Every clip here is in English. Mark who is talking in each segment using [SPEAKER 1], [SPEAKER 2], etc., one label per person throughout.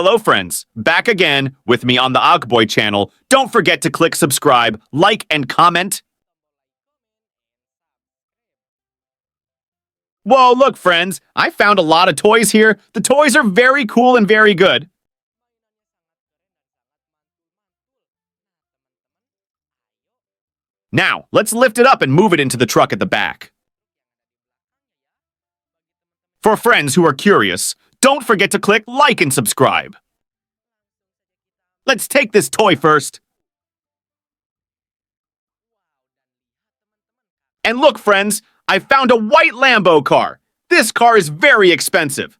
[SPEAKER 1] Hello friends, back again with me on the Ogboy channel. Don't forget to click subscribe, like, and comment. Whoa, look friends, I found a lot of toys here. The toys are very cool and very good. Now, let's lift it up and move it into the truck at the back. For friends who are curious, don't forget to click like and subscribe. Let's take this toy first. And look, friends, I found a white Lambo car. This car is very expensive.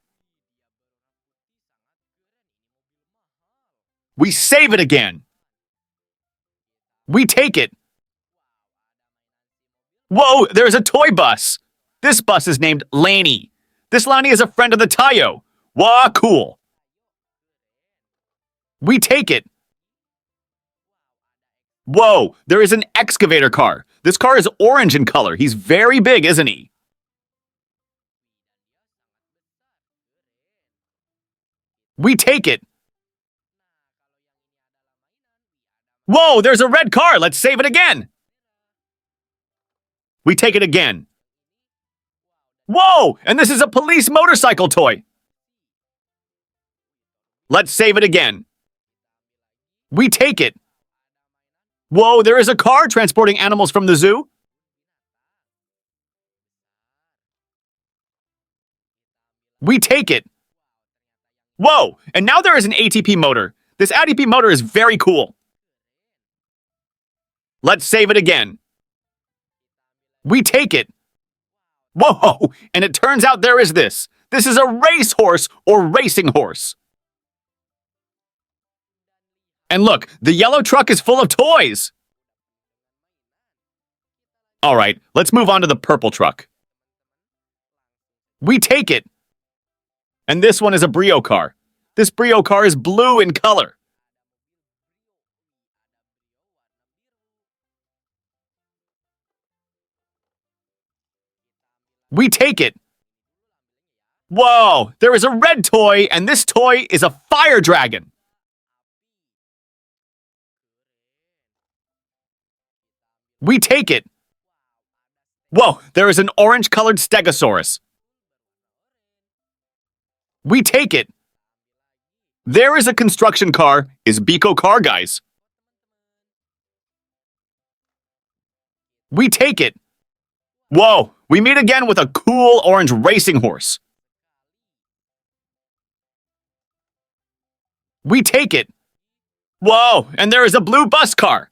[SPEAKER 1] We save it again. We take it. Whoa, there's a toy bus. This bus is named Laney. This Laney is a friend of the Tayo. Wah, cool. We take it. Whoa, there is an excavator car. This car is orange in color. He's very big, isn't he? We take it. Whoa, there's a red car. Let's save it again. We take it again. Whoa, and this is a police motorcycle toy. Let's save it again. We take it. Whoa, there is a car transporting animals from the zoo. We take it. Whoa, and now there is an ATP motor. This ATP motor is very cool. Let's save it again. We take it. Whoa, and it turns out there is this. This is a racehorse or racing horse. And look, the yellow truck is full of toys. All right, let's move on to the purple truck. We take it. And this one is a Brio car. This Brio car is blue in color. We take it. Whoa, there is a red toy, and this toy is a fire dragon. We take it. Whoa, there is an orange-colored Stegosaurus. We take it. There is a construction car. Is Biko car, guys. We take it. Whoa, we meet again with a cool orange racing horse. We take it. Whoa, and there is a blue bus car.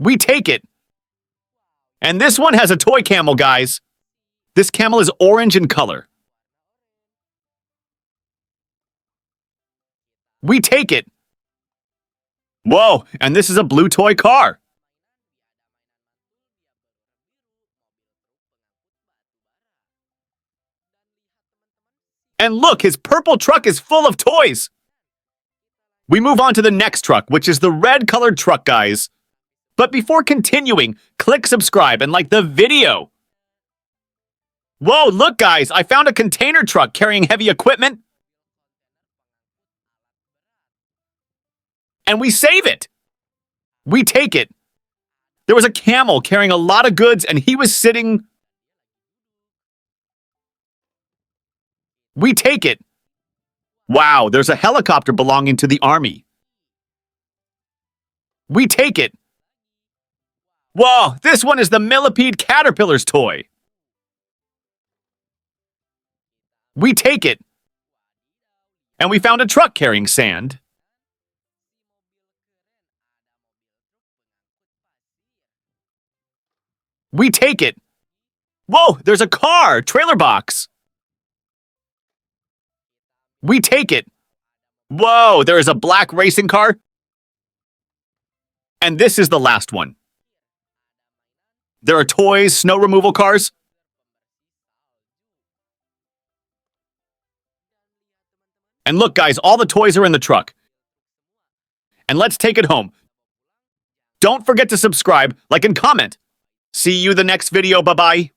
[SPEAKER 1] We take it. And this one has a toy camel, guys. This camel is orange in color. We take it. Whoa, and this is a blue toy car. And look, his purple truck is full of toys. We move on to the next truck, which is the red-colored truck, guys. But before continuing, click subscribe and like the video. Whoa, look, guys, I found a container truck carrying heavy equipment. And we save it. We take it. There was a camel carrying a lot of goods, and he was sitting. We take it. Wow, there's a helicopter belonging to the army. We take it. Whoa, this one is the millipede caterpillar's toy. We take it. And we found a truck carrying sand. We take it. Whoa, there's a car, trailer box. We take it. Whoa, there is a black racing car. And this is the last one. There are toys, snow removal cars. And look, guys, all the toys are in the truck. And let's take it home. Don't forget to subscribe, like, and comment. See you the next video. Bye-bye.